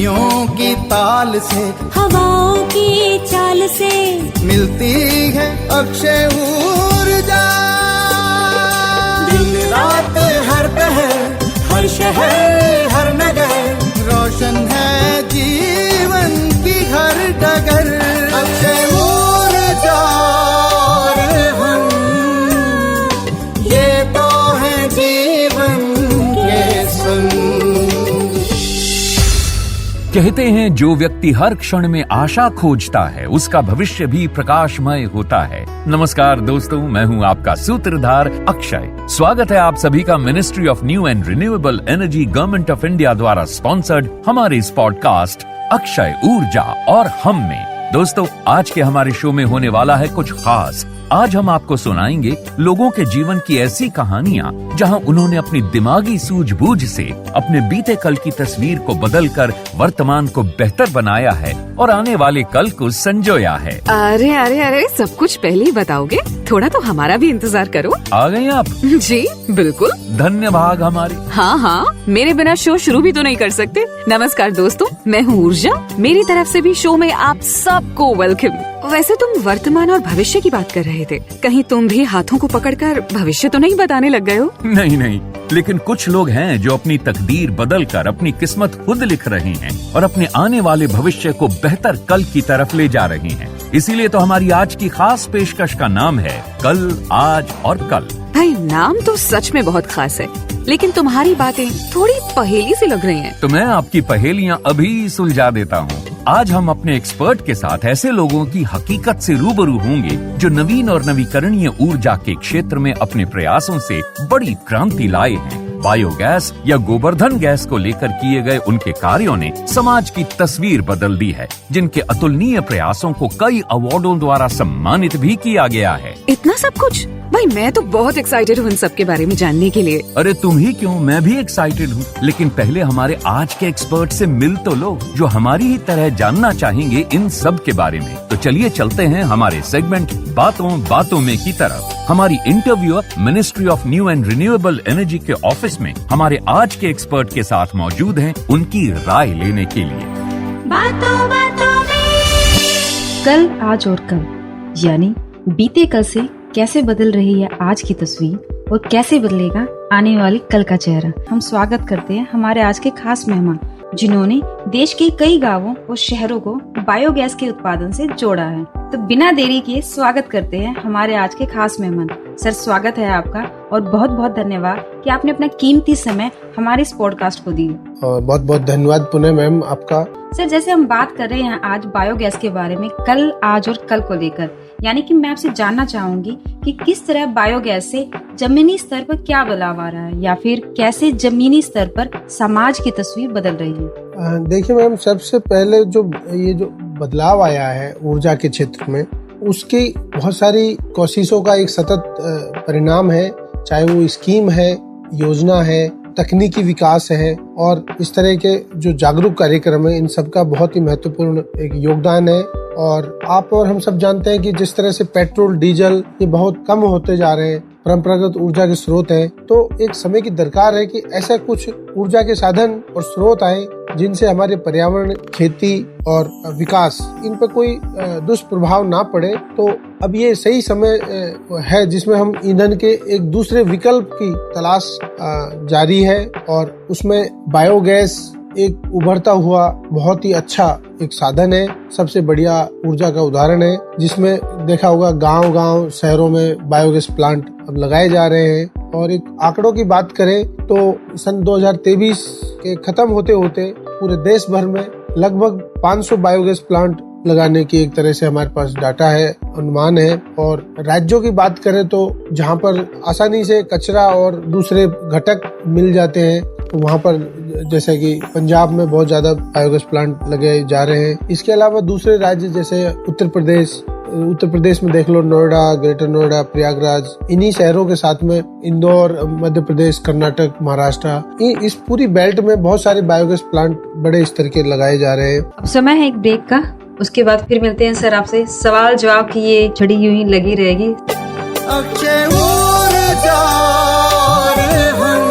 नदियों की ताल से, हवाओं की चाल से मिलती है अक्षय ऊर्जा। दिन रात हर पहर, हर शहर हर नगर, रोशन है जीवन की हर डगर। अक्षय ऊर्जा हम, ये तो है जीवन के संग। कहते हैं जो व्यक्ति हर क्षण में आशा खोजता है उसका भविष्य भी प्रकाशमय होता है। नमस्कार दोस्तों, मैं हूं आपका सूत्रधार अक्षय। स्वागत है आप सभी का ministry of new and renewable energy government of India द्वारा स्पॉन्सर्ड हमारे इस पॉडकास्ट अक्षय ऊर्जा और हम में। दोस्तों, आज के हमारे शो में होने वाला है कुछ खास। आज हम आपको सुनाएंगे लोगों के जीवन की ऐसी कहानियां जहां उन्होंने अपनी दिमागी सूझबूझ से अपने बीते कल की तस्वीर को बदलकर वर्तमान को बेहतर बनाया है और आने वाले कल को संजोया है। अरे अरे अरे, सब कुछ पहले ही बताओगे? थोड़ा तो हमारा भी इंतजार करो। आ गए आप? जी बिल्कुल। धन्य भाग हमारे। हाँ, मेरे बिना शो शुरू भी तो नहीं कर सकते। नमस्कार दोस्तों, मैं हूँ ऊर्जा। मेरी तरफ से भी शो में आप सबको वेलकम। वैसे तुम वर्तमान और भविष्य की बात कर रहे थे, कहीं तुम भी हाथों को पकड़कर भविष्य तो नहीं बताने लग गए हो? नहीं, लेकिन कुछ लोग हैं जो अपनी तकदीर बदलकर अपनी किस्मत खुद लिख रहे हैं और अपने आने वाले भविष्य को बेहतर कल की तरफ ले जा रहे हैं। इसीलिए तो हमारी आज की खास पेशकश का नाम है कल, आज और कल। भाई, नाम तो सच में बहुत खास है, लेकिन तुम्हारी बातें थोड़ी पहेली सी लग रही हैं। तो मैं आपकी पहेलियां अभी सुलझा देता हूँ। आज हम अपने एक्सपर्ट के साथ ऐसे लोगों की हकीकत से रूबरू होंगे जो नवीन और नवीकरणीय ऊर्जा के क्षेत्र में अपने प्रयासों से बड़ी क्रांति लाए हैं। बायोगैस या गोवर्धन गैस को लेकर किए गए उनके कार्यों ने समाज की तस्वीर बदल दी है, जिनके अतुलनीय प्रयासों को कई अवार्डों द्वारा सम्मानित भी किया गया है। इतना सब कुछ? भाई, मैं तो बहुत एक्साइटेड हूँ इन सब के बारे में जानने के लिए। अरे तुम ही क्यों, मैं भी एक्साइटेड हूँ। लेकिन पहले हमारे आज के एक्सपर्ट से मिल तो लो, जो हमारी ही तरह जानना चाहेंगे इन सब के बारे में। तो चलिए चलते हैं हमारे सेगमेंट बातों बातों में की तरफ। हमारी interviewer ministry of new and renewable energy के ऑफिस में हमारे आज के एक्सपर्ट के साथ मौजूद हैं उनकी राय लेने के लिए। बातों बातों में कल, आज और कल, यानी बीते कल से कैसे बदल रही है आज की तस्वीर और कैसे बदलेगा आने वाले कल का चेहरा। हम स्वागत करते हैं हमारे आज के खास मेहमान, जिन्होंने देश के कई गांवों और शहरों को बायोगैस के उत्पादन से जोड़ा है। तो बिना देरी किए स्वागत करते हैं हमारे आज के खास मेहमान। सर, स्वागत है आपका और बहुत बहुत धन्यवाद कि आपने अपना कीमती समय हमारे इस पॉडकास्ट को दिया। और बहुत बहुत धन्यवाद पुनः मैम आपका। सर, जैसे हम बात कर रहे हैं आज बायोगैस के बारे में, कल, आज और कल को लेकर, यानी कि मैं आपसे जानना चाहूंगी कि किस तरह बायोगैस से जमीनी स्तर पर क्या बदलाव आ रहा है, या फिर कैसे जमीनी स्तर पर समाज की तस्वीर बदल रही है। देखिए मैम, सबसे पहले ये जो बदलाव आया है ऊर्जा के क्षेत्र में, उसकी बहुत सारी कोशिशों का एक सतत परिणाम है। चाहे वो स्कीम है, योजना है, तकनीकी विकास है और इस तरह के जो जागरूक कार्यक्रम है, इन सब का बहुत ही महत्वपूर्ण एक योगदान है। और आप और हम सब जानते हैं कि जिस तरह से पेट्रोल, डीजल ये बहुत कम होते जा रहे हैं, परंपरागत ऊर्जा के स्रोत हैं, तो एक समय की दरकार है कि ऐसा कुछ ऊर्जा के साधन और स्रोत आए जिनसे हमारे पर्यावरण, खेती और विकास, इन पर कोई दुष्प्रभाव ना पड़े। तो अब ये सही समय है जिसमें हम ईंधन के एक दूसरे विकल्प की तलाश जारी है और उसमें बायोगैस एक उभरता हुआ बहुत ही अच्छा एक साधन है, सबसे बढ़िया ऊर्जा का उदाहरण है, जिसमें देखा होगा गांव-गांव, शहरों में बायोगैस प्लांट अब लगाए जा रहे हैं। और एक आंकड़ों की बात करें तो सन 2023 के खत्म होते होते पूरे देश भर में लगभग 500 बायोगैस प्लांट लगाने की एक तरह से हमारे पास डाटा है, अनुमान है। और राज्यों की बात करें तो जहाँ पर आसानी से कचरा और दूसरे घटक मिल जाते हैं, तो वहाँ पर जैसे कि पंजाब में बहुत ज्यादा बायोगैस प्लांट लगे जा रहे हैं। इसके अलावा दूसरे राज्य जैसे उत्तर प्रदेश में देख लो, नोएडा, ग्रेटर नोएडा, प्रयागराज, इन्हीं शहरों के साथ में इंदौर, मध्य प्रदेश, कर्नाटक, महाराष्ट्र, इस पूरी बेल्ट में बहुत सारे बायोगैस प्लांट बड़े स्तर के लगाए जा रहे हैं। अब समय है एक ब्रेक का, उसके बाद फिर मिलते हैं सर आपसे। सवाल जवाब की ये छड़ी यूं ही लगी रहेगी। अक्षय ऊर्जा हम,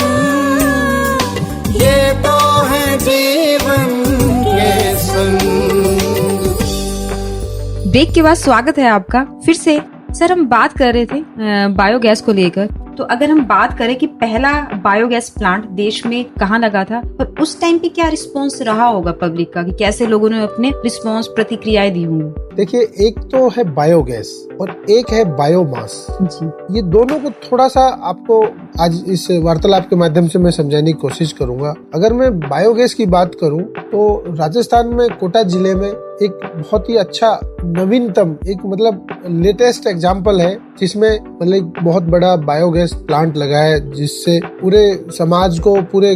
ये तो है जीवन के ब्रेक के बाद स्वागत है आपका फिर से। सर, हम बात कर रहे थे बायोगैस को लेकर। तो अगर हम बात करें कि पहला बायोगैस प्लांट देश में कहाँ लगा था और उस टाइम पे क्या रिस्पांस रहा होगा पब्लिक का, कि कैसे लोगों ने अपने रिस्पांस प्रतिक्रियाएं दी होंगी? देखिए, एक तो है बायोगैस और एक है बायोमास जी। ये दोनों को थोड़ा सा आपको आज इस वार्तालाप के माध्यम से मैं समझाने की कोशिश करूंगा। अगर मैं बायोगैस की बात करूं तो राजस्थान में कोटा जिले में एक बहुत ही अच्छा नवीनतम एक मतलब लेटेस्ट एग्जाम्पल है, जिसमें मतलब बहुत बड़ा बायोगैस प्लांट लगा है, जिससे पूरे समाज को, पूरे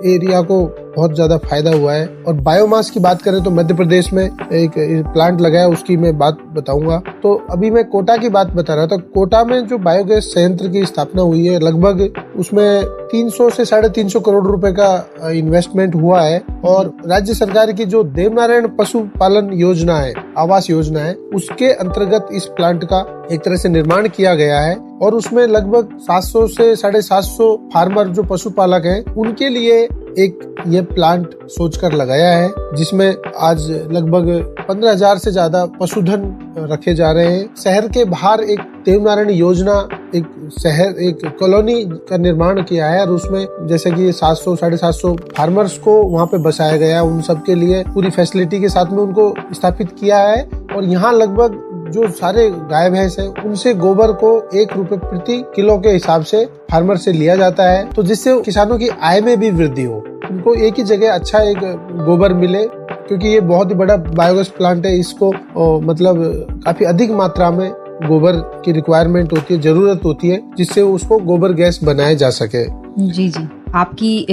एरिया को बहुत ज्यादा फायदा हुआ है। और बायोमास की बात करें तो मध्य प्रदेश में एक प्लांट लगा है, उसकी मैं बात बताऊंगा। तो अभी मैं कोटा की बात बता रहा था। कोटा में जो बायोगैस संयंत्र की स्थापना हुई है, लगभग उसमें 300 से 350 करोड़ रुपए का इन्वेस्टमेंट हुआ है। और राज्य सरकार की जो देवनारायण पशुपालन योजना है, आवास योजना है, उसके अंतर्गत इस प्लांट का एक तरह से निर्माण किया गया है। और उसमें लगभग 700 से 750 फार्मर जो पशुपालक हैं, उनके लिए एक ये प्लांट सोचकर लगाया है, जिसमें आज लगभग 15,000 से ज्यादा पशुधन रखे जा रहे हैं। शहर के बाहर एक देवनारायण योजना, एक कॉलोनी का निर्माण किया है और उसमें जैसे कि 700-750 फार्मर्स को वहाँ पे बसाया गया, उन सबके लिए पूरी फैसिलिटी के साथ में उनको स्थापित किया है। और यहाँ लगभग जो सारे गाय भैंस हैं, उनसे गोबर को 1 रुपए प्रति किलो के हिसाब से फार्मर से लिया जाता है, तो जिससे किसानों की आय में भी वृद्धि हो, उनको एक ही जगह अच्छा एक गोबर मिले। क्योंकि ये बहुत ही बड़ा बायोगैस प्लांट है, इसको मतलब काफी अधिक मात्रा में गोबर की रिक्वायरमेंट होती है, जरूरत होती है, जिससे उसको गोबर गैस बनाया जा सके। जी जी, आपकी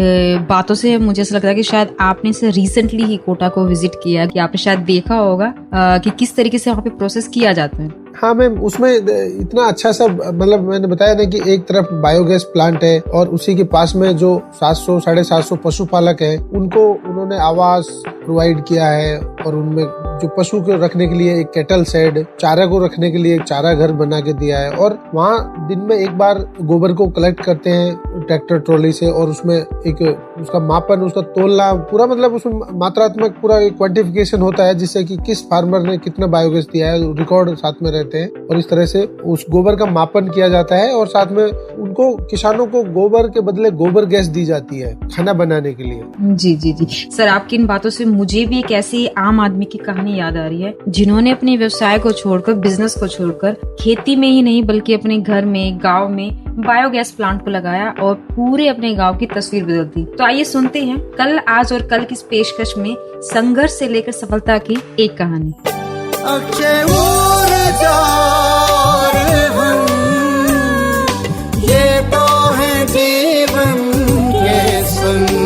बातों से मुझे ऐसा लग रहा है कि शायद आपने से रिसेंटली ही कोटा को विजिट किया, कि आपने शायद देखा होगा कि किस तरीके से वहाँ पे प्रोसेस किया जाता है। हाँ मैम, उसमें इतना अच्छा सा मतलब मैंने बताया ना कि एक तरफ बायोगैस प्लांट है और उसी के पास में जो 700-750 पशुपालक हैं, उनको उन्होंने आवास प्रोवाइड किया है। और उनमें जो पशु को रखने के लिए एक कैटल शेड, चारा को रखने के लिए एक चारा घर बना के दिया है। और वहाँ दिन में एक बार गोबर को कलेक्ट करते हैं ट्रैक्टर ट्रॉली से, और उसमें एक उसका मापन, उसका तोलना पूरा, मतलब उसमें मात्रात्मक पूरा एक क्वांटिफिकेशन होता है, जिससे कि किस फार्मर ने कितना बायोगैस दिया है, रिकॉर्ड साथ में रहते हैं। और इस तरह से उस गोबर का मापन किया जाता है और साथ में उनको, किसानों को गोबर के बदले गोबर गैस दी जाती है खाना बनाने के लिए। जी जी जी सर, आपकी इन बातों से मुझे भी एक ऐसी आम आदमी की कहानी याद आ रही है, जिन्होंने अपने व्यवसाय को छोड़कर, बिजनेस को छोड़कर, खेती में ही नहीं बल्कि अपने घर में, गाँव में बायोगैस प्लांट को लगाया और पूरे अपने गांव की तस्वीर बदल दी। तो आइए सुनते हैं कल, आज और कल की इस पेशकश में संघर्ष से लेकर सफलता की एक कहानी। अक्षय ऊर्जा हम, ये तो है जीवन के संग।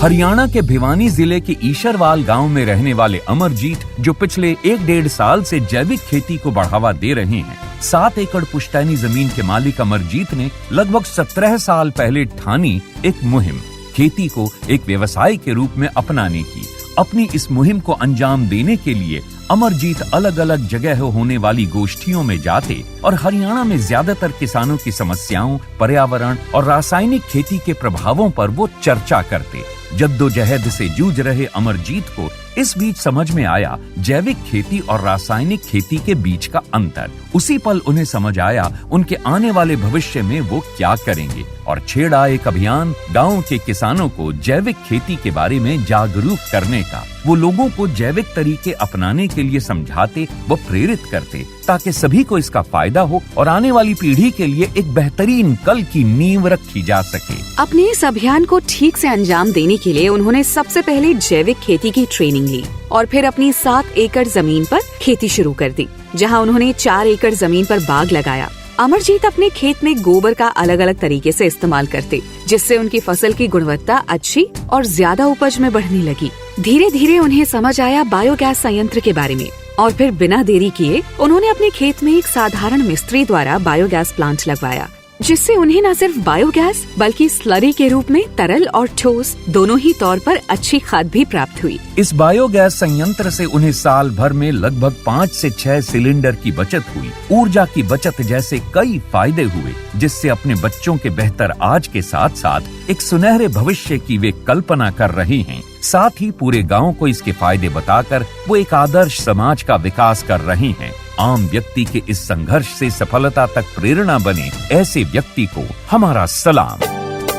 हरियाणा के भिवानी जिले के ईशरवाल गांव में रहने वाले अमरजीत, जो पिछले 1-1.5 साल से जैविक खेती को बढ़ावा दे रहे हैं। 7 एकड़ पुश्तैनी जमीन के मालिक अमरजीत ने लगभग 17 साल पहले ठानी एक मुहिम, खेती को एक व्यवसाय के रूप में अपनाने की। अपनी इस मुहिम को अंजाम देने के लिए अमरजीत अलग अलग जगह होने वाली गोष्ठियों में जाते और हरियाणा में ज्यादातर किसानों की समस्याओं, पर्यावरण और रासायनिक खेती के प्रभावों पर वो चर्चा करते। जद्दोजहद से जूझ रहे अमरजीत को इस बीच समझ में आया जैविक खेती और रासायनिक खेती के बीच का अंतर। उसी पल उन्हें समझ आया उनके आने वाले भविष्य में वो क्या करेंगे और छेड़ा एक अभियान गांव के किसानों को जैविक खेती के बारे में जागरूक करने का। वो लोगों को जैविक तरीके अपनाने के लिए समझाते व प्रेरित करते, ताकि सभी को इसका फायदा हो और आने वाली पीढ़ी के लिए एक बेहतरीन कल की नींव रखी जा सके। अपने इस अभियान को ठीक से अंजाम देने के लिए उन्होंने सबसे पहले जैविक खेती की ट्रेनिंग ली और फिर अपनी 7 एकड़ जमीन पर खेती शुरू कर दी, जहां उन्होंने 4 एकड़ जमीन पर बाग लगाया। अमरजीत अपने खेत में गोबर का अलग अलग तरीके से इस्तेमाल करते, जिससे उनकी फसल की गुणवत्ता अच्छी और ज्यादा उपज में बढ़ने लगी। धीरे धीरे उन्हें समझ आया बायोगैस संयंत्र के बारे में और फिर बिना देरी किए उन्होंने अपने खेत में एक साधारण मिस्त्री द्वारा बायोगैस प्लांट लगवाया, जिससे उन्हें न सिर्फ बायोगैस बल्कि स्लरी के रूप में तरल और ठोस दोनों ही तौर पर अच्छी खाद भी प्राप्त हुई। इस बायोगैस संयंत्र से उन्हें साल भर में लगभग 5 से 6 सिलेंडर की बचत हुई। ऊर्जा की बचत जैसे कई फायदे हुए, जिससे अपने बच्चों के बेहतर आज के साथ साथ एक सुनहरे भविष्य की वे कल्पना कर रहे हैं। साथ ही पूरे गांव को इसके फायदे बताकर वो एक आदर्श समाज का विकास कर रही हैं। आम व्यक्ति के इस संघर्ष से सफलता तक प्रेरणा बने ऐसे व्यक्ति को हमारा सलाम।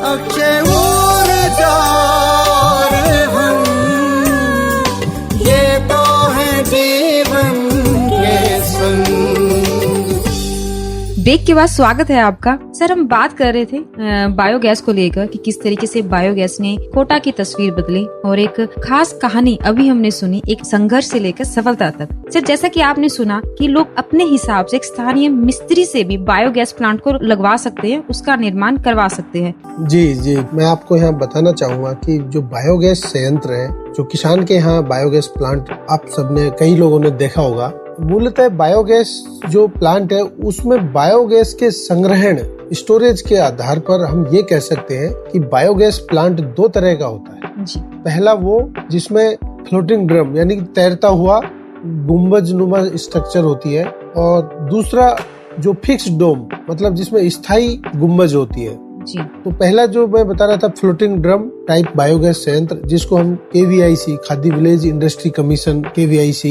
अक्षय ऊर्जा हम, ये तो है जीवन के संग। ब्रेक के बाद स्वागत है आपका। सर, हम बात कर रहे थे बायोगैस को लेकर कि किस तरीके से बायोगैस ने कोटा की तस्वीर बदली और एक खास कहानी अभी हमने सुनी, एक संघर्ष से लेकर सफलता तक। सर, जैसा कि आपने सुना कि लोग अपने हिसाब से एक स्थानीय मिस्त्री से भी बायोगैस प्लांट को लगवा सकते हैं, उसका निर्माण करवा सकते हैं। जी, मैं आपको यहाँ बताना चाहूँगा कि जो बायोगैस संयंत्र है, जो किसान के यहाँ बायोगैस प्लांट आप सबने कई लोगों ने देखा होगा। मूलतः बायोगैस जो प्लांट है उसमें बायोगैस के संग्रहण स्टोरेज के आधार पर हम ये कह सकते हैं कि बायोगैस प्लांट दो तरह का होता है जी। पहला वो जिसमें फ्लोटिंग ड्रम यानी कि तैरता हुआ गुंबज नुमा स्ट्रक्चर होती है, और दूसरा जो फिक्स्ड डोम मतलब जिसमें स्थायी गुंबज होती है जी। तो पहला जो मैं बता रहा था फ्लोटिंग ड्रम टाइप बायोगैस संयंत्र, जिसको हम KVIC khadi village industry commission KVIC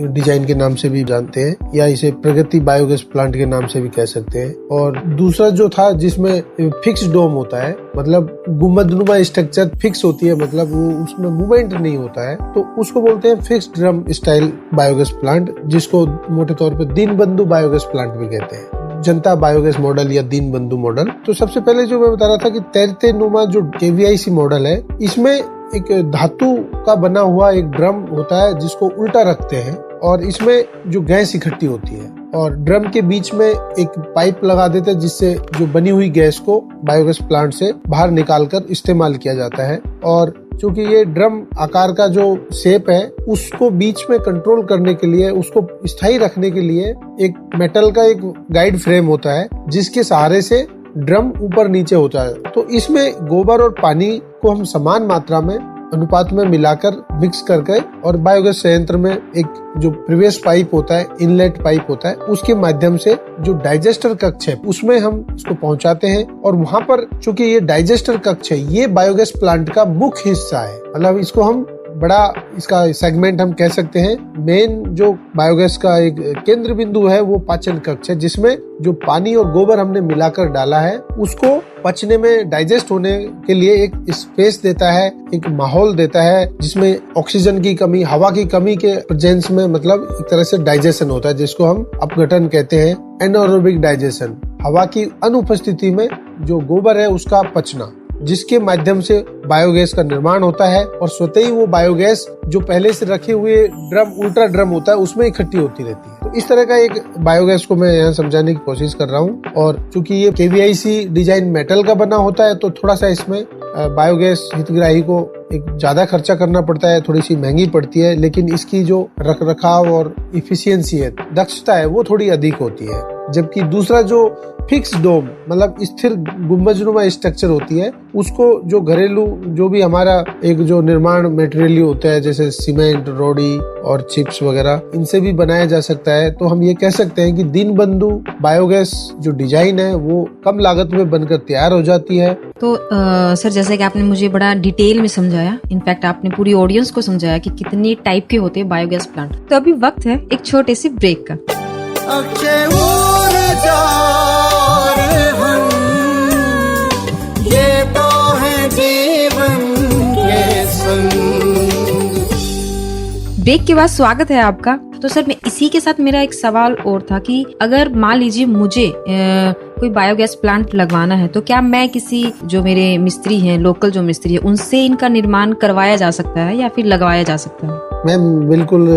design के नाम से भी जानते हैं, या इसे प्रगति बायोगैस प्लांट के नाम से भी कह सकते हैं। और दूसरा जो था जिसमें फिक्स डोम होता है, मतलब गुंबदनुमा स्ट्रक्चर फिक्स होती है, मतलब वो उसमें मूवमेंट नहीं होता है, तो उसको बोलते हैं fix drum style biogas plant, जिसको मोटे तौर पर दीनबंधु बायोगैस प्लांट भी कहते हैं, जनता बायोगैस मॉडल या दीनबंधु मॉडल। तो सबसे पहले जो मैं बता रहा था कि तैरते नुमा जो KVIC मॉडल है, इसमें एक धातु का बना हुआ एक ड्रम होता है जिसको उल्टा रखते हैं, और इसमें जो गैस इकट्ठी होती है और ड्रम के बीच में एक पाइप लगा देते हैं, जिससे जो बनी हुई गैस को बायोगैस प्लांट से बाहर निकालकर इस्तेमाल किया जाता है। और चूंकि ये ड्रम आकार का जो शेप है उसको बीच में कंट्रोल करने के लिए, उसको स्थायी रखने के लिए एक मेटल का एक गाइड फ्रेम होता है, जिसके सहारे से ड्रम ऊपर नीचे होता है। तो इसमें गोबर और पानी को हम समान मात्रा में अनुपात में मिलाकर मिक्स करके, और बायोगैस संयंत्र में एक जो प्रवेश पाइप होता है, इनलेट पाइप होता है, उसके माध्यम से जो डाइजेस्टर कक्ष है उसमें हम इसको पहुंचाते हैं। और वहां पर चूंकि ये डाइजेस्टर कक्ष है, ये बायोगैस प्लांट का मुख्य हिस्सा है, मतलब इसको हम बड़ा इसका सेगमेंट हम कह सकते हैं। मेन जो बायोगैस का एक केंद्र बिंदु है वो पाचन कक्ष है, जिसमें जो पानी और गोबर हमने मिलाकर डाला है उसको पचने में, डाइजेस्ट होने के लिए एक स्पेस देता है, एक माहौल देता है, जिसमें ऑक्सीजन की कमी, हवा की कमी के प्रेजेंस में मतलब एक तरह से डाइजेशन होता है, जिसको हम अपघटन कहते हैं, एनारोबिक डाइजेशन। हवा की अनुपस्थिति में जो गोबर है उसका पचना, जिसके माध्यम से बायोगैस का निर्माण होता है, और स्वतः ही वो बायोगैस जो पहले से रखे हुए ड्रम, उल्टा ड्रम होता है, उसमें इकट्ठी होती रहती है। तो इस तरह का एक बायोगैस को मैं यहाँ समझाने की कोशिश कर रहा हूँ। और चूंकि ये KVIC डिजाइन मेटल का बना होता है, तो थोड़ा सा इसमें बायोगैस हितग्राही को एक ज्यादा खर्चा करना पड़ता है, थोड़ी सी महंगी पड़ती है, लेकिन इसकी जो रख रखाव और इफिशियंसी है, दक्षता है, वो थोड़ी अधिक होती है। जबकि दूसरा जो फिक्स डोम मतलब स्थिर गुंबजनुमा स्ट्रक्चर होती है, उसको जो घरेलू जो भी हमारा एक जो निर्माण मटेरियल होता है, जैसे सीमेंट, रोडी और चिप्स वगैरह, इनसे भी बनाया जा सकता है। तो हम ये कह सकते हैं कि दीनबंधु बायोगैस जो डिजाइन है वो कम लागत में बनकर तैयार हो जाती है। तो सर, जैसे कि आपने मुझे बड़ा डिटेल में समझाया, इनफैक्ट आपने पूरी ऑडियंस को समझाया कि कितने टाइप के होते हैं बायोगैस प्लांट। तो अभी वक्त है एक छोटे से ब्रेक का। अक्षय ऊर्जा हम, ये तो है जीवन के संग। ब्रेक के बाद स्वागत है आपका। तो सर, मैं इसी के साथ मेरा एक सवाल और था कि अगर मान लीजिए मुझे कोई बायोगैस प्लांट लगवाना है, तो क्या मैं किसी जो मेरे मिस्त्री हैं, लोकल जो मिस्त्री है, उनसे इनका निर्माण करवाया जा सकता है या फिर लगवाया जा सकता है? मैं बिल्कुल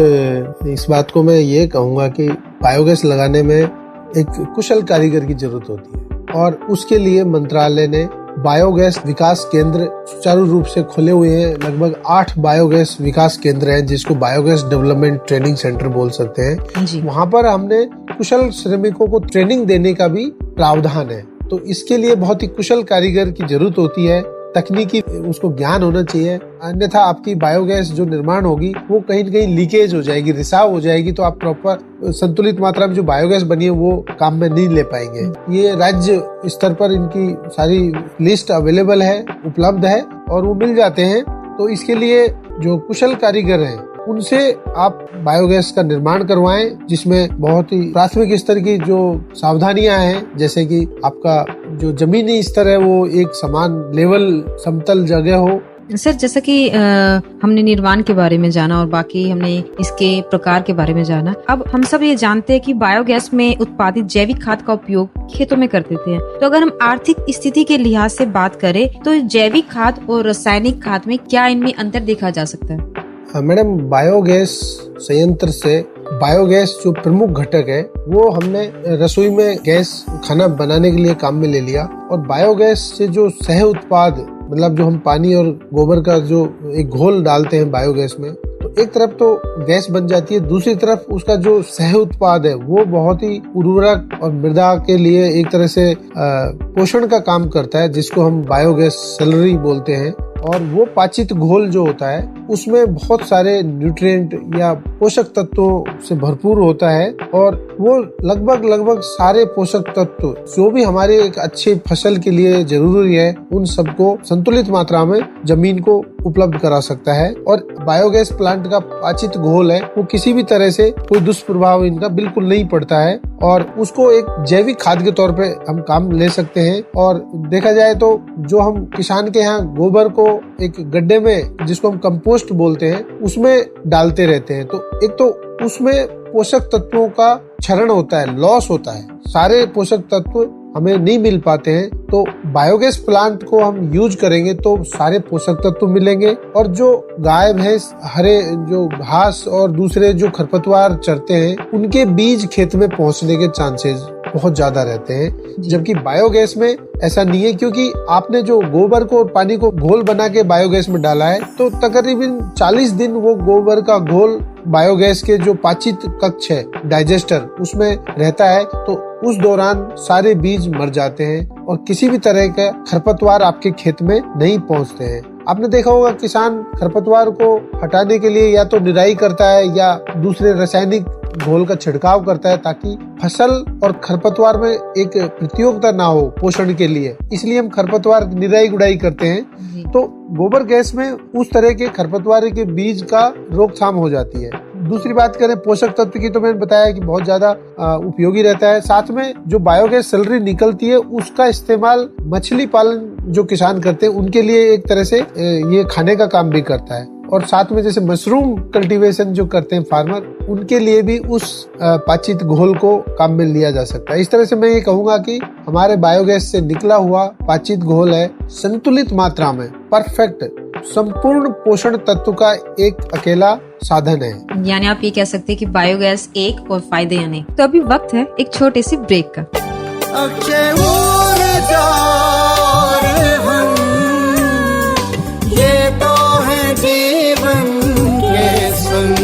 इस बात को मैं ये कहूँगा कि बायोगैस लगाने में एक कुशल कारीगर की जरूरत होती है, और उसके लिए मंत्रालय ने बायोगैस विकास केंद्र सुचारू रूप से खुले हुए हैं। लगभग 8 बायोगैस विकास केंद्र हैं, जिसको बायोगैस डेवलपमेंट ट्रेनिंग सेंटर बोल सकते हैं। वहाँ पर हमने कुशल श्रमिकों को ट्रेनिंग देने का भी प्रावधान है। तो इसके लिए बहुत ही कुशल कारीगर की जरूरत होती है, तकनीकी उसको ज्ञान होना चाहिए, अन्यथा आपकी बायोगैस जो निर्माण होगी वो कहीं न कहीं लीकेज हो जाएगी, रिसाव हो जाएगी, तो आप प्रॉपर संतुलित मात्रा में जो बायोगैस बनी है वो काम में नहीं ले पाएंगे। ये राज्य स्तर पर इनकी सारी लिस्ट अवेलेबल है, उपलब्ध है, और वो मिल जाते हैं। तो इसके लिए जो कुशल कारीगर हैं उनसे आप बायोगैस का निर्माण करवाएं, जिसमें बहुत ही प्राथमिक स्तर की जो सावधानियां हैं, जैसे कि आपका जो जमीनी स्तर है वो एक समान लेवल समतल जगह हो। सर, जैसा कि हमने निर्माण के बारे में जाना और बाकी हमने इसके प्रकार के बारे में जाना, अब हम सब ये जानते हैं कि बायोगैस में उत्पादित जैविक खाद का उपयोग खेतों में कर देते हैं। तो अगर हम आर्थिक स्थिति के लिहाज से बात करें तो जैविक खाद और रासायनिक खाद में क्या इनमें अंतर देखा जा सकता है? मैडम, बायोगैस संयंत्र से बायोगैस जो प्रमुख घटक है वो हमने रसोई में गैस खाना बनाने के लिए काम में ले लिया, और बायोगैस से जो सह उत्पाद, मतलब जो हम पानी और गोबर का जो एक घोल डालते हैं बायोगैस में, तो एक तरफ तो गैस बन जाती है, दूसरी तरफ उसका जो सह उत्पाद है वो बहुत ही उर्वरक और मृदा के लिए एक तरह से पोषण का काम करता है, जिसको हम बायोगैस सैलरी बोलते हैं। और वो पाचित घोल जो होता है उसमें बहुत सारे न्यूट्रिएंट या पोषक तत्वों से भरपूर होता है, और वो लगभग सारे पोषक तत्व जो भी हमारे एक अच्छे फसल के लिए जरूरी है उन सबको संतुलित मात्रा में जमीन को उपलब्ध करा सकता है। और बायोगैस प्लांट का पाचित घोल है वो किसी भी तरह से कोई दुष्प्रभाव इनका बिल्कुल नहीं पड़ता है, और उसको एक जैविक खाद के तौर पे हम काम ले सकते हैं। और देखा जाए तो जो हम किसान के यहाँ गोबर को एक गड्ढे में, जिसको हम कंपोस्ट बोलते हैं, उसमें डालते रहते हैं, तो एक तो उसमें पोषक तत्वों का क्षरण होता है, लॉस होता है, सारे पोषक तत्व हमें नहीं मिल पाते हैं। तो बायोगैस प्लांट को हम यूज करेंगे तो सारे पोषक तत्व मिलेंगे, और जो गाय भैंस हरे जो घास और दूसरे जो खरपतवार चरते हैं उनके बीज खेत में पहुंचने के चांसेस बहुत ज्यादा रहते हैं। जबकि बायोगैस में ऐसा नहीं है, क्योंकि आपने जो गोबर को और पानी को घोल बना के बायोगैस में डाला है तो तकरीबन 40 दिन वो गोबर का घोल बायोगैस के जो पाचित कक्ष है, डाइजेस्टर, उसमें रहता है। तो उस दौरान सारे बीज मर जाते हैं और किसी भी तरह का खरपतवार आपके खेत में नहीं पहुंचते हैं। आपने देखा होगा किसान खरपतवार को हटाने के लिए या तो निराई करता है या दूसरे रासायनिक घोल का छिड़काव करता है, ताकि फसल और खरपतवार में एक प्रतियोगिता ना हो पोषण के लिए, इसलिए हम खरपतवार निराई गुड़ाई करते हैं। तो गोबर गैस में उस तरह के खरपतवार के बीज का रोकथाम हो जाती है। दूसरी बात करें पोषक तत्व की, तो मैंने बताया कि बहुत ज्यादा उपयोगी रहता है। साथ में जो बायोगैस सैलरी निकलती है उसका इस्तेमाल मछली पालन जो किसान करते हैं उनके लिए एक तरह से ये खाने का काम भी करता है। और साथ में जैसे मशरूम कल्टीवेशन जो करते हैं फार्मर, उनके लिए भी उस पाचित घोल को काम में लिया जा सकता है। इस तरह से मैं ये कहूँगा कि हमारे बायोगैस से निकला हुआ पाचित घोल है संतुलित मात्रा में परफेक्ट संपूर्ण पोषण तत्व का एक अकेला साधन है। यानी आप ये कह सकते हैं कि बायोगैस एक और फायदे यानी। तो अभी वक्त है एक छोटे से ब्रेक का। अक्षय ऊर्जा हम, ये तो है जीवन के संग।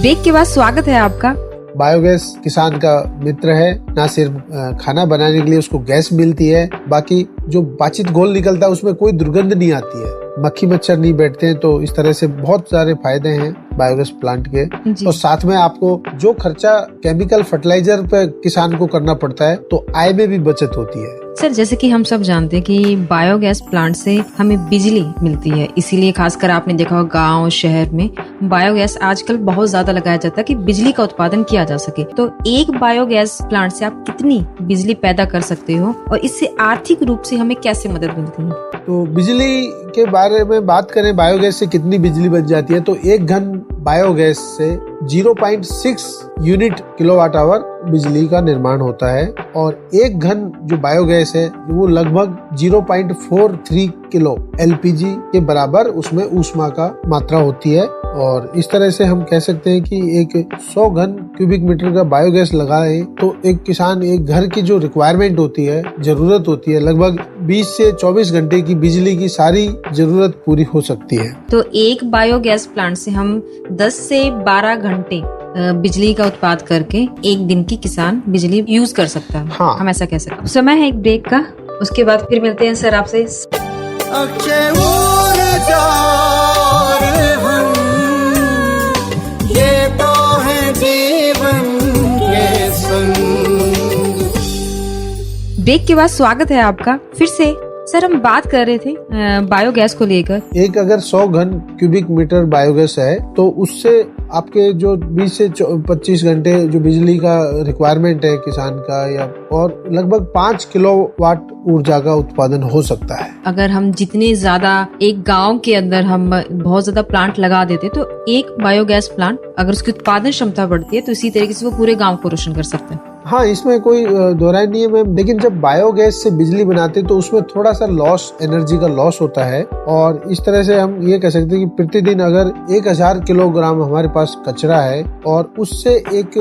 ब्रेक के बाद स्वागत है आपका। बायोगैस किसान का मित्र है, ना सिर्फ खाना बनाने के लिए उसको गैस मिलती है, बाकी जो पाचित घोल निकलता है उसमें कोई दुर्गंध नहीं आती है, मक्खी मच्छर नहीं बैठते हैं। तो इस तरह से बहुत सारे फायदे हैं बायोगैस प्लांट के। और साथ में आपको जो खर्चा केमिकल फर्टिलाइजर पे किसान को करना पड़ता है तो आय में भी बचत होती है। सर, जैसे कि हम सब जानते हैं कि बायोगैस प्लांट से हमें बिजली मिलती है, इसीलिए खासकर आपने देखा होगा गांव शहर में बायोगैस आजकल बहुत ज्यादा लगाया जाता है कि बिजली का उत्पादन किया जा सके। तो एक बायोगैस प्लांट से आप कितनी बिजली पैदा कर सकते हो और इससे आर्थिक रूप से हमें कैसे मदद मिलती है? तो बिजली के बारे में बात करें, बायोगैस से कितनी बिजली बन जाती है, तो एक घन बायोगैस से 0.6 यूनिट किलोवाट आवर बिजली का निर्माण होता है, और एक घन जो बायोगैस है वो लगभग 0.43 किलो एलपीजी के बराबर उसमें ऊष्मा का मात्रा होती है। और इस तरह से हम कह सकते हैं कि एक 100 घन क्यूबिक मीटर का बायोगैस लगाए तो एक किसान एक घर की जो रिक्वायरमेंट होती है, जरूरत होती है, लगभग 20 से 24 घंटे की बिजली की सारी जरूरत पूरी हो सकती है। तो एक बायोगैस प्लांट से हम 10 से 12 घंटे बिजली का उत्पाद करके एक दिन की किसान बिजली यूज कर सकता है। हाँ। हम ऐसा कह सकते हैं। समय है एक ब्रेक का, उसके बाद फिर मिलते हैं सर आपसे। अक्षय ऊर्जा हम, ये तो है जीवन के संग। ब्रेक के बाद स्वागत है आपका फिर से सर हम बात कर रहे थे बायोगैस को लेकर। एक अगर 100 घन क्यूबिक मीटर बायोगैस है तो उससे आपके जो 20 से 25 घंटे जो बिजली का रिक्वायरमेंट है किसान का, या और लगभग 5 किलोवाट ऊर्जा का उत्पादन हो सकता है। अगर हम जितने ज्यादा एक गांव के अंदर हम बहुत ज्यादा प्लांट लगा देते तो एक बायोगैस प्लांट अगर उसकी उत्पादन क्षमता बढ़ती है तो इसी तरीके से वो पूरे गांव को रोशन कर सकते हैं। हाँ, इसमें कोई दोहराई नहीं है मैम, लेकिन जब बायोगैस से बिजली बनाते तो उसमें थोड़ा सा लॉस, एनर्जी का लॉस होता है। और इस तरह से हम ये कह सकते हैं कि प्रतिदिन अगर 1000 किलोग्राम हमारे पास कचरा है और उससे एक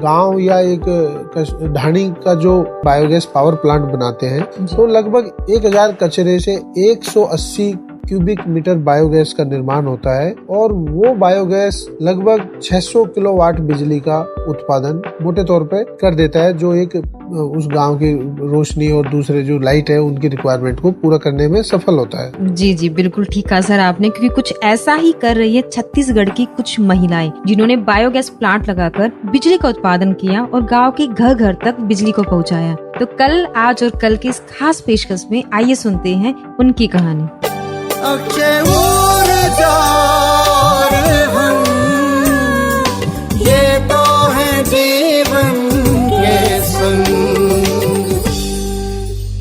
गांव या एक ढाणी का जो बायोगैस पावर प्लांट बनाते हैं तो लगभग 1000 कचरे से 180 क्यूबिक मीटर बायोगैस का निर्माण होता है और वो बायोगैस लगभग 600 किलोवाट बिजली का उत्पादन मोटे तौर पे कर देता है, जो एक उस गांव की रोशनी और दूसरे जो लाइट है उनकी रिक्वायरमेंट को पूरा करने में सफल होता है। जी जी बिल्कुल ठीक कहा सर आपने, क्योंकि कुछ ऐसा ही कर रही है छत्तीसगढ़ की कुछ महिलाएं जिन्होंने बायोगैस प्लांट लगाकर बिजली का उत्पादन किया और गाँव के घर घर तक बिजली को पहुँचाया। तो कल, आज और कल की इस खास पेशकश में आइए सुनते हैं उनकी कहानी। अक्षय ऊर्जा हम, ये तो है जीवन के संग।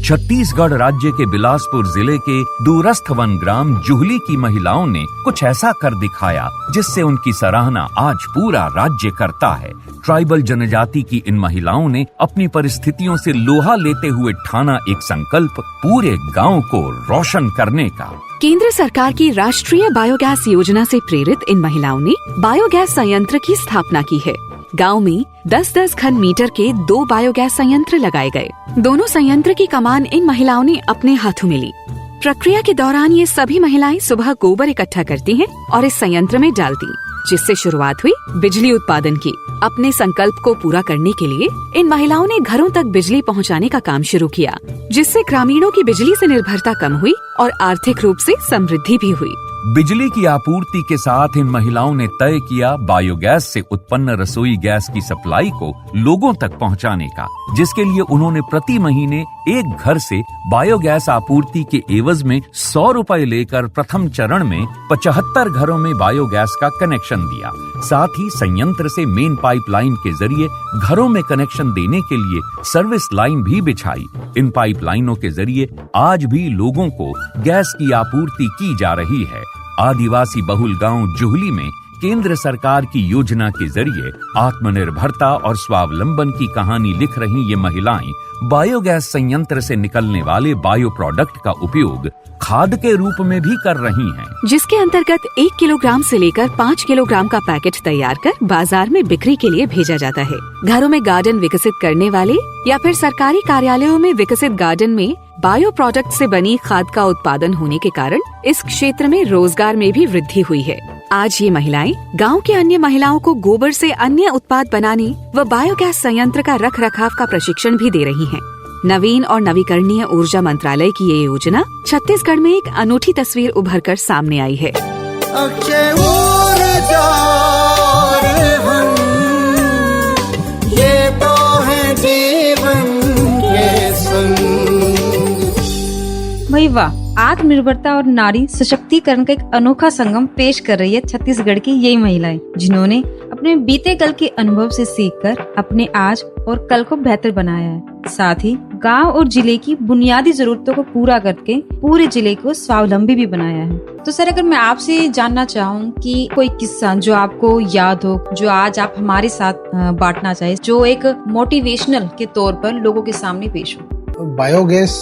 छत्तीसगढ़ राज्य के बिलासपुर जिले के दूरस्थ वन ग्राम जुहली की महिलाओं ने कुछ ऐसा कर दिखाया जिससे उनकी सराहना आज पूरा राज्य करता है। ट्राइबल जनजाति की इन महिलाओं ने अपनी परिस्थितियों से लोहा लेते हुए ठाना एक संकल्प पूरे गांव को रोशन करने का। केंद्र सरकार की राष्ट्रीय बायोगैस योजना से प्रेरित इन महिलाओं ने बायोगैस संयंत्र की स्थापना की है। गांव में 10-10 घन मीटर के 2 बायोगैस संयंत्र लगाए गए। दोनों संयंत्र की कमान इन महिलाओं ने अपने हाथों में ली। प्रक्रिया के दौरान ये सभी महिलाएं सुबह गोबर इकट्ठा करती हैं और इस संयंत्र में डालती, जिससे शुरुआत हुई बिजली उत्पादन की। अपने संकल्प को पूरा करने के लिए इन महिलाओं ने घरों तक बिजली पहुंचाने का काम शुरू किया, जिससे ग्रामीणों की बिजली से निर्भरता कम हुई और आर्थिक रूप से समृद्धि भी हुई। बिजली की आपूर्ति के साथ इन महिलाओं ने तय किया बायोगैस से उत्पन्न रसोई गैस की सप्लाई को लोगों तक पहुंचाने का, जिसके लिए उन्होंने प्रति महीने एक घर से बायोगैस आपूर्ति के एवज में 100 रुपए लेकर प्रथम चरण में 75 घरों में बायोगैस का कनेक्शन दिया। साथ ही संयंत्र से मेन पाइपलाइन के जरिए घरों में कनेक्शन देने के लिए सर्विस लाइन भी बिछाई। इन पाइपलाइनों के जरिए आज भी लोगों को गैस की आपूर्ति की जा रही है। आदिवासी बहुल गांव जुहली में केंद्र सरकार की योजना के जरिए आत्मनिर्भरता और स्वावलंबन की कहानी लिख रही ये महिलाएं बायोगैस संयंत्र से निकलने वाले बायो प्रोडक्ट का उपयोग खाद के रूप में भी कर रही हैं, जिसके अंतर्गत 1 किलोग्राम से लेकर 5 किलोग्राम का पैकेट तैयार कर बाजार में बिक्री के लिए भेजा जाता है। घरों में गार्डन विकसित करने वाले या फिर सरकारी कार्यालयों में विकसित गार्डन में बायो प्रोडक्ट से बनी खाद का उत्पादन होने के कारण इस क्षेत्र में रोजगार में भी वृद्धि हुई है। आज ये महिलाएं गांव के अन्य महिलाओं को गोबर से अन्य उत्पाद बनाने व बायोगैस संयंत्र का रख रखाव का प्रशिक्षण भी दे रही हैं। नवीन और नवीकरणीय ऊर्जा मंत्रालय की ये योजना छत्तीसगढ़ में एक अनूठी तस्वीर उभर कर सामने आई है। अक्षय ऊर्जा हम, ये तो है जीवन के संग। भाई वाह, आत्मनिर्भरता और नारी सशक्तिकरण का एक अनोखा संगम पेश कर रही है छत्तीसगढ़ की यही महिलाएं, जिन्होंने अपने बीते कल के अनुभव से सीखकर अपने आज और कल को बेहतर बनाया है। साथ ही गांव और जिले की बुनियादी जरूरतों को पूरा करके पूरे जिले को स्वावलंबी भी बनाया है। तो सर, अगर मैं आपसे जानना चाहूँ कि कोई किस्सा जो आपको याद हो, जो आज आप हमारे साथ बांटना चाहे, जो एक मोटिवेशनल के तौर पर लोगों के सामने पेश हो। बायोगैस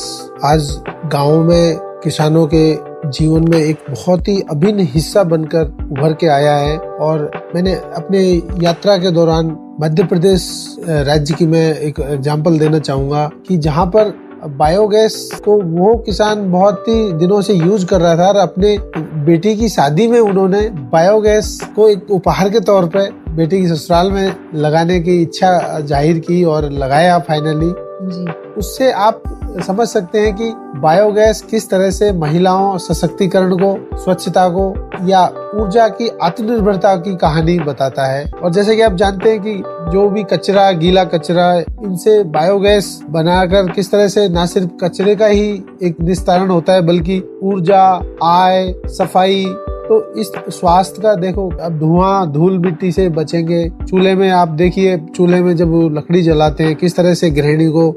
आज गाँव में किसानों के जीवन में एक बहुत ही अभिन्न हिस्सा बनकर उभर के आया है। और मैंने अपने यात्रा के दौरान मध्य प्रदेश राज्य की मैं एक एग्जांपल देना चाहूँगा कि जहाँ पर बायोगैस को वो किसान बहुत ही दिनों से यूज कर रहा था और अपने बेटी की शादी में उन्होंने बायोगैस को एक उपहार के तौर पे बेटी की ससुराल में लगाने की इच्छा जाहिर की और लगाया फाइनली। उससे आप समझ सकते हैं कि बायोगैस किस तरह से महिलाओं सशक्तिकरण को, स्वच्छता को या ऊर्जा की आत्मनिर्भरता की कहानी बताता है। और जैसे कि आप जानते हैं कि जो भी कचरा, गीला कचरा, इनसे बायोगैस बनाकर किस तरह से न सिर्फ कचरे का ही एक निस्तारण होता है बल्कि ऊर्जा, आय, सफाई, तो इस स्वास्थ्य का देखो, अब धुआं धूल मिट्टी से बचेंगे। चूल्हे में आप देखिए, चूल्हे में जब लकड़ी जलाते हैं किस तरह से गृहिणी को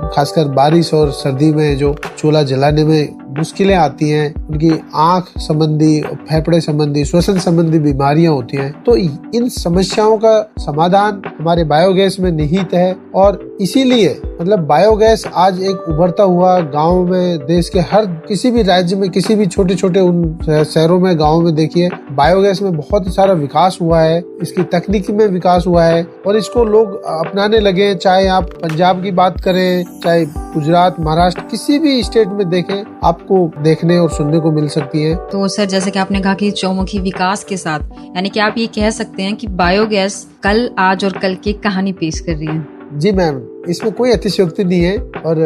खासकर बारिश और सर्दी में जो चूल्हा जलाने में मुश्किलें आती हैं, उनकी आंख संबंधी, फेफड़े संबंधी, श्वसन संबंधी बीमारियां होती हैं। तो इन समस्याओं का समाधान हमारे बायोगैस में निहित है और इसीलिए मतलब बायोगैस आज एक उभरता हुआ गाँव में, देश के हर किसी भी राज्य में, किसी भी छोटे छोटे उन शहरों में, गाँव में देखिए बायोगैस में बहुत सारा विकास हुआ है, इसकी तकनीकी में विकास हुआ है और इसको लोग अपनाने लगे। चाहे आप पंजाब की बात करें, चाहे गुजरात, महाराष्ट्र, किसी भी स्टेट में देखें, आपको देखने और सुनने को मिल सकती है। तो सर, जैसे कि आपने कहा कि चौमुखी विकास के साथ, यानी कि आप ये कह सकते हैं कि बायोगैस कल, आज और कल की कहानी पेश कर रही है। जी मैम, इसमें कोई अतिशयोक्ति नहीं है और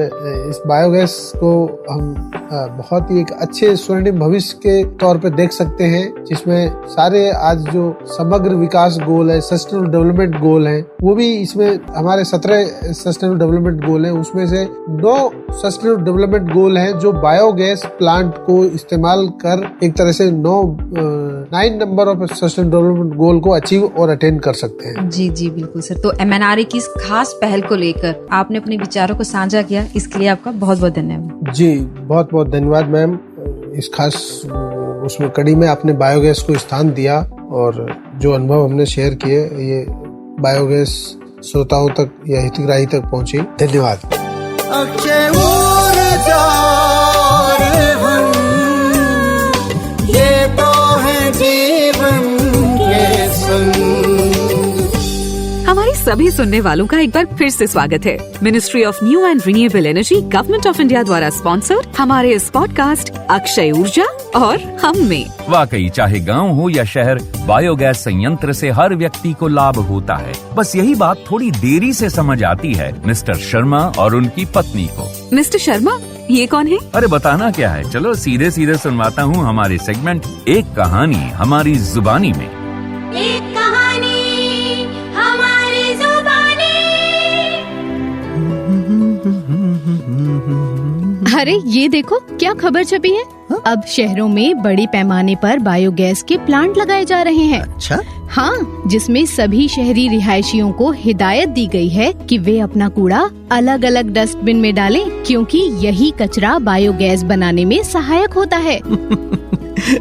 इस बायोगैस को हम बहुत ही एक अच्छे स्वर्णिम भविष्य के तौर पे देख सकते हैं, जिसमें सारे आज जो समग्र विकास गोल है, सस्टेनेबल डेवलपमेंट गोल है, वो भी इसमें हमारे 17 सस्टेनेबल डेवलपमेंट गोल है, उसमें से 9 सस्टेनेबल डेवलपमेंट गोल हैं जो बायोगैस प्लांट को इस्तेमाल कर एक तरह से 9 number of sustainable development goal को अचीव और अटेन कर सकते हैं। जी जी बिल्कुल सर। तो MNRE की इस खास पहल को लेकर आपने अपने विचारों को साझा किया, इसके लिए आपका बहुत बहुत धन्यवाद। जी बहुत बहुत धन्यवाद मैम। इस खास उसमें कड़ी में आपने बायोगैस को स्थान दिया और जो अनुभव हमने शेयर किए, ये बायोगैस श्रोताओं तक या हितग्राही तक पहुंची। धन्यवाद। अक्षय ऊर्जा ये तो है जीवन के संग। हमारे सभी सुनने वालों का एक बार फिर से स्वागत है। Ministry of new and renewable energy, government of India द्वारा स्पॉन्सर्ड हमारे इस पॉडकास्ट अक्षय ऊर्जा और हम में। वाकई चाहे गांव हो या शहर, बायोगैस संयंत्र से हर व्यक्ति को लाभ होता है। बस यही बात थोड़ी देरी से समझ आती है मिस्टर शर्मा और उनकी पत्नी को। मिस्टर शर्मा, ये कौन है? अरे बताना क्या है, चलो सीधे सीधे सुनवाता हूँ हमारे सेगमेंट एक कहानी हमारी जुबानी में। एक कहानी हमारी जुबानी। अरे ये देखो क्या खबर छपी है। अब शहरों में बड़े पैमाने पर बायोगैस के प्लांट लगाए जा रहे हैं। अच्छा? हाँ, जिसमें सभी शहरी रिहायशियों को हिदायत दी गई है कि वे अपना कूड़ा अलग अलग डस्टबिन में डालें, क्योंकि यही कचरा बायोगैस बनाने में सहायक होता है।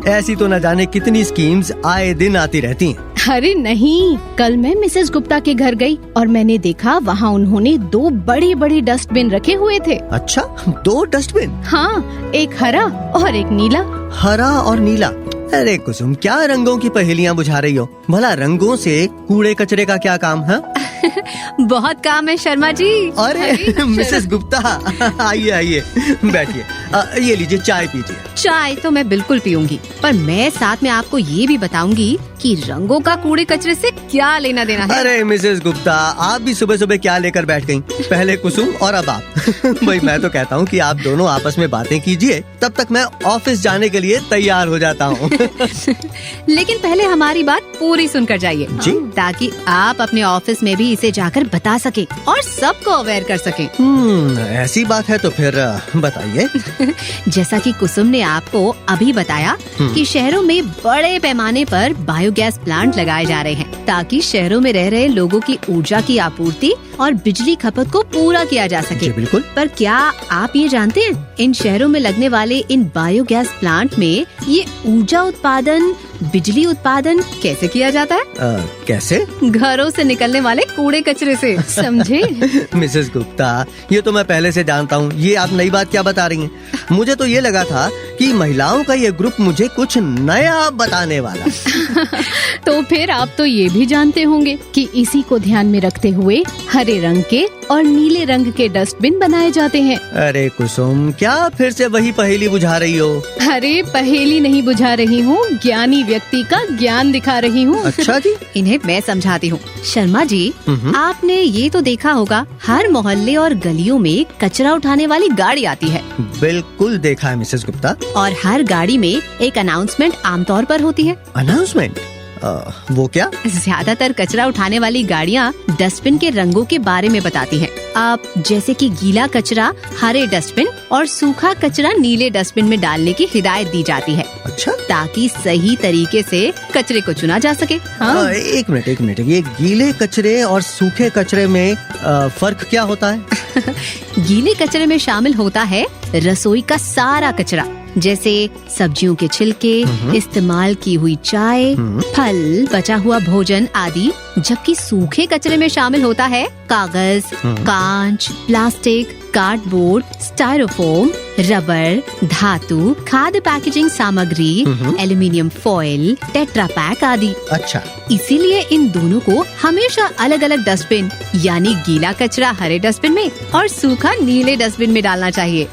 ऐसी तो न जाने कितनी स्कीम्स आए दिन आती रहती हैं। अरे नहीं, कल मैं मिसेस गुप्ता के घर गई और मैंने देखा वहाँ उन्होंने 2 बड़ी बड़ी डस्टबिन रखे हुए थे। अच्छा, 2 डस्टबिन? हाँ, एक हरा और एक नीला। हरा और नीला? अरे कुसुम, क्या रंगों की पहेलियाँ बुझा रही हो? भला रंगों से कूड़े कचरे का क्या काम है? बहुत काम है शर्मा जी। अरे मिसेस गुप्ता, आइए आइए बैठिए। ये लीजिए, चाय पीजिए। चाय तो मैं बिल्कुल पीऊंगी, पर मैं साथ में आपको ये भी बताऊंगी कि रंगों का कूड़े कचरे से क्या लेना देना है। अरे मिसेस गुप्ता, आप भी सुबह सुबह क्या लेकर बैठ गयी? पहले कुसुम और अब आप। भाई मैं तो कहता हूँ कि आप दोनों आपस में बातें कीजिए, तब तक मैं ऑफिस जाने के लिए तैयार हो जाता हूँ। लेकिन पहले हमारी बात पूरी सुनकर जाइए जी, ताकि आप अपने ऑफिस में भी इसे जाकर बता सके और सबको अवेयर कर सके। ऐसी बात है तो फिर बताइए। जैसा कि कुसुम ने आपको अभी बताया कि शहरों में बड़े पैमाने पर बायोगैस प्लांट लगाए जा रहे हैं, ताकि शहरों में रह रहे लोगों की ऊर्जा की आपूर्ति और बिजली खपत को पूरा किया जा सके। जी बिल्कुल। पर क्या आप ये जानते हैं, इन शहरों में लगने वाले इन बायोगैस प्लांट में ये ऊर्जा उत्पादन, बिजली उत्पादन कैसे किया जाता है? कैसे? घरों से निकलने वाले कूड़े कचरे से, समझे? मिसेस गुप्ता, ये तो मैं पहले से जानता हूँ, ये आप नई बात क्या बता रही हैं? मुझे तो ये लगा था कि महिलाओं का ये ग्रुप मुझे कुछ नया बताने वाला। तो फिर आप तो ये भी जानते होंगे कि इसी को ध्यान में रखते हुए हरे रंग के और नीले रंग के डस्टबिन बनाए जाते हैं। अरे कुसुम, क्या फिर से वही पहेली बुझा रही हो? अरे पहेली नहीं बुझा रही हूँ, ज्ञानी व्यक्ति का ज्ञान दिखा रही हूँ। हूँ। अच्छा जी। इन्हें मैं समझाती हूँ। शर्मा जी, आपने ये तो देखा होगा, हर मोहल्ले और गलियों में कचरा उठाने वाली गाड़ी आती है। बिल्कुल देखा है मिसेस गुप्ता। और हर गाड़ी में एक अनाउंसमेंट आमतौर पर होती है। अनाउंसमेंट? वो क्या? ज्यादातर कचरा उठाने वाली गाड़ियाँ डस्टबिन के रंगों के बारे में बताती हैं। आप जैसे कि गीला कचरा हरे डस्टबिन और सूखा कचरा नीले डस्टबिन में डालने की हिदायत दी जाती है। अच्छा। ताकि सही तरीके से कचरे को चुना जा सके। हाँ। एक मिनट, ये गीले कचरे और सूखे कचरे में फर्क क्या होता है? गीले कचरे में शामिल होता है रसोई का सारा कचरा, जैसे सब्जियों के छिलके, इस्तेमाल की हुई चाय, फल, बचा हुआ भोजन आदि। जबकि सूखे कचरे में शामिल होता है कागज, कांच, प्लास्टिक, कार्डबोर्ड, स्टाइरोफोम, रबर, धातु, खाद्य पैकेजिंग सामग्री, एल्युमिनियम फॉइल, टेट्रा पैक आदि। अच्छा। इसीलिए इन दोनों को हमेशा अलग अलग डस्टबिन, यानी गीला कचरा हरे डस्टबिन में और सूखा नीले डस्टबिन में डालना चाहिए।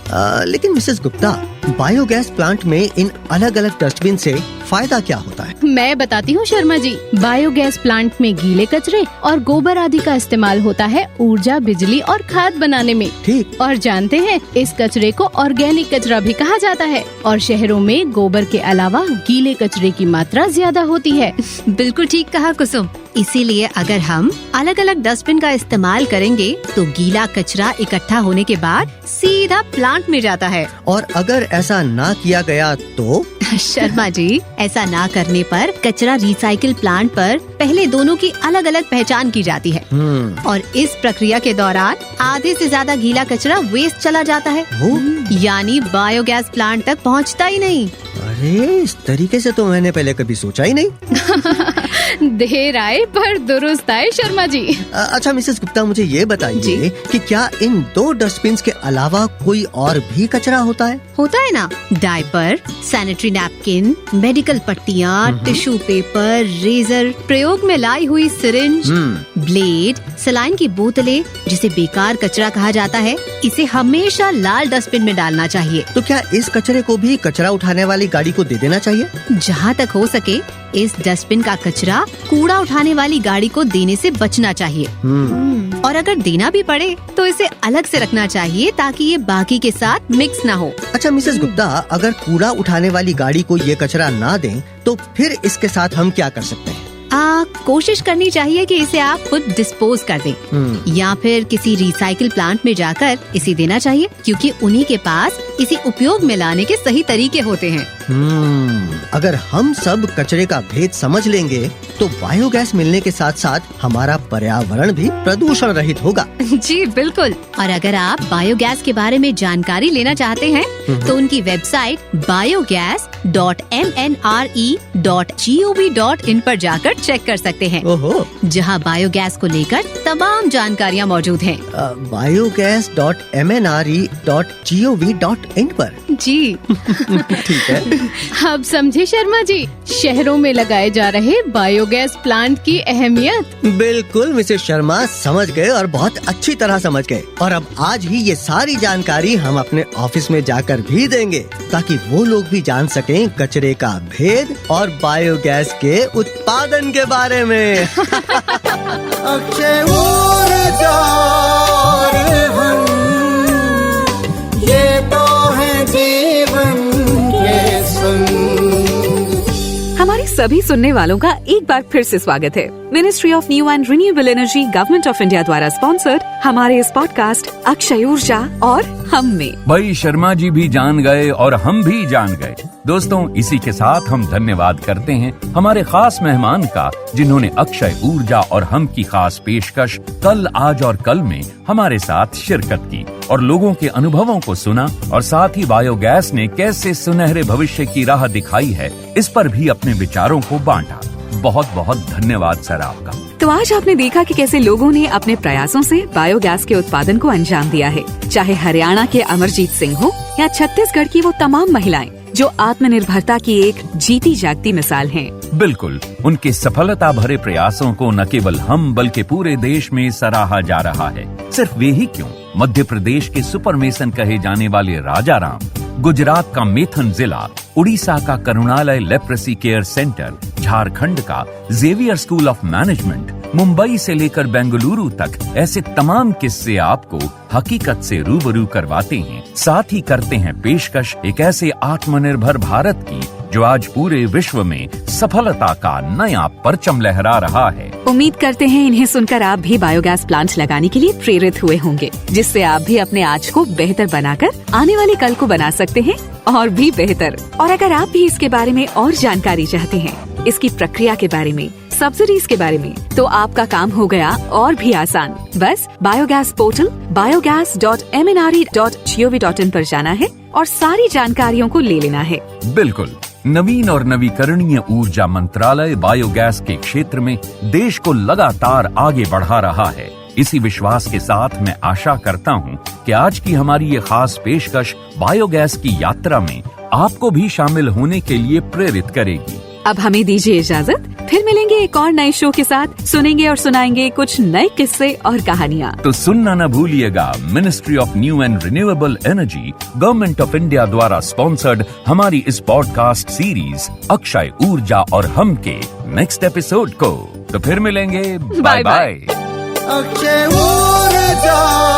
लेकिन मिसेस गुप्ता, बायोगैस प्लांट में इन अलग अलग डस्टबिन से फायदा क्या होता है? मैं बताती हूँ शर्मा जी। बायोगैस प्लांट में गीले कचरे और गोबर आदि का इस्तेमाल होता है ऊर्जा, बिजली और खाद बनाने में। ठीक। और जानते हैं, इस कचरे को ऑर्गेनिक कचरा भी कहा जाता है। और शहरों में गोबर के अलावा गीले कचरे की मात्रा ज्यादा होती है। बिल्कुल ठीक कहा कुसुम। इसीलिए अगर हम अलग अलग डस्टबिन का इस्तेमाल करेंगे तो गीला कचरा इकट्ठा होने के बाद सीधा प्लांट में जाता है। और अगर ऐसा ना किया गया तो? शर्मा जी, ऐसा ना करने पर कचरा रिसाइकिल प्लांट पर पहले दोनों की अलग अलग पहचान की जाती है। और इस प्रक्रिया के दौरान आधे से ज्यादा गीला कचरा वेस्ट चला जाता है, यानी बायोगैस प्लांट तक पहुंचता ही नहीं। अरे, इस तरीके से तो मैंने पहले कभी सोचा ही नहीं। देर आए पर दुरुस्त आए शर्मा जी। अच्छा मिसेस गुप्ता, मुझे ये बताइए कि क्या इन दो डस्टबिन के अलावा कोई और भी कचरा होता है? होता है ना। डायपर, सैनिटरी नैपकिन, मेडिकल पट्टियाँ, टिश्यू पेपर, रेजर, प्रयोग में लाई हुई सिरिंज, ब्लेड, सलाइन की बोतलें, जिसे बेकार कचरा कहा जाता है, इसे हमेशा लाल डस्टबिन में डालना चाहिए। तो क्या इस कचरे को भी कचरा उठाने वाली गाड़ी को दे देना चाहिए? जहाँ तक हो सके इस डस्टबिन का कचरा कूड़ा उठाने वाली गाड़ी को देने से बचना चाहिए। और अगर देना भी पड़े तो इसे अलग से रखना चाहिए ताकि ये बाकी के साथ मिक्स ना हो। अच्छा मिसेस गुप्ता, अगर कूड़ा उठाने वाली गाड़ी को ये कचरा ना दें तो फिर इसके साथ हम क्या कर सकते हैं? कोशिश करनी चाहिए कि इसे आप खुद डिस्पोज कर दें या फिर किसी रिसाइकिल प्लांट में जाकर इसे देना चाहिए, क्योंकि उन्हीं के पास इसे उपयोग में लाने के सही तरीके होते हैं। अगर हम सब कचरे का भेद समझ लेंगे तो बायोगैस मिलने के साथ साथ हमारा पर्यावरण भी प्रदूषण रहित होगा। जी बिल्कुल। और अगर आप बायोगैस के बारे में जानकारी लेना चाहते हैं तो उनकी वेबसाइट biogas.mnre.gov.in पर जाकर चेक कर सकते हैं। ओहो। जहां बायोगैस को लेकर तमाम जानकारियां मौजूद हैं। biogas.mnre.gov.in पर? जी। ठीक है। अब समझे शर्मा जी, शहरों में लगाए जा रहे बायोगैस प्लांट की अहमियत। बिल्कुल मिसेस शर्मा, समझ गए और बहुत अच्छी तरह समझ गए। और अब आज ही ये सारी जानकारी हम अपने ऑफिस में जाकर भी देंगे ताकि वो लोग भी जान सकें कचरे का भेद और बायोगैस के उत्पादन के बारे में। अक्षय ऊर्जा हम, ये तो है जीवन के संग। हमारे सभी सुनने वालों का एक बार फिर से स्वागत है। Ministry of new and renewable energy, government of India द्वारा स्पॉन्सर्ड हमारे इस पॉडकास्ट अक्षय ऊर्जा और हम में। भाई शर्मा जी भी जान गए और हम भी जान गए। दोस्तों, इसी के साथ हम धन्यवाद करते हैं हमारे खास मेहमान का, जिन्होंने अक्षय ऊर्जा और हम की खास पेशकश कल, आज और कल में हमारे साथ शिरकत की और लोगों के अनुभवों को सुना और साथ ही बायोगैस ने कैसे सुनहरे भविष्य की राह दिखाई है, इस पर भी अपने विचारों को बांटा। बहुत बहुत धन्यवाद सर आपका। तो आज आपने देखा कि कैसे लोगों ने अपने प्रयासों से बायोगैस के उत्पादन को अंजाम दिया है। चाहे हरियाणा के अमरजीत सिंह हो या छत्तीसगढ़ की वो तमाम महिलाएं जो आत्मनिर्भरता की एक जीती जागती मिसाल हैं। बिल्कुल, उनके सफलता भरे प्रयासों को न केवल हम बल्कि पूरे देश में सराहा जा रहा है। सिर्फ वे ही क्यों, मध्य प्रदेश के सुपरमेसन कहे जाने वाले राजा राम गुजरात का मेथन जिला, उड़ीसा का Karunalaya leprosy care centre, Jharkhand का Xavier school of management, Mumbai से लेकर बेंगलुरु तक ऐसे तमाम किस्से आपको हकीकत से रूबरू करवाते हैं। साथ ही करते हैं पेशकश एक ऐसे आत्मनिर्भर भारत की जो आज पूरे विश्व में सफलता का नया परचम लहरा रहा है। उम्मीद करते हैं इन्हें सुनकर आप भी बायोगैस प्लांट लगाने के लिए प्रेरित हुए होंगे, जिससे आप भी अपने आज को बेहतर बनाकर आने वाले कल को बना सकते हैं और भी बेहतर। और अगर आप भी इसके बारे में और जानकारी चाहते हैं, इसकी प्रक्रिया के बारे में, सब्सिडीज के बारे में, तो आपका काम हो गया और भी आसान। बस बायोगैस पोर्टल biogas.mnre.gov.in पर जाना है और सारी जानकारियों को ले लेना है। बिल्कुल, नवीन और नवीकरणीय ऊर्जा मंत्रालय बायोगैस के क्षेत्र में देश को लगातार आगे बढ़ा रहा है। इसी विश्वास के साथ मैं आशा करता हूं कि आज की हमारी ये खास पेशकश बायोगैस की यात्रा में आपको भी शामिल होने के लिए प्रेरित करेगी। अब हमें दीजिए इजाजत, फिर मिलेंगे एक और नए शो के साथ, सुनेंगे और सुनाएंगे कुछ नए किस्से और कहानियाँ। तो सुनना न भूलिएगा ministry of new and renewable energy, government of India द्वारा स्पॉन्सर्ड हमारी इस पॉडकास्ट सीरीज अक्षय ऊर्जा और हम के नेक्स्ट एपिसोड को। तो फिर मिलेंगे, बाय बाय। अक्षय ऊर्जा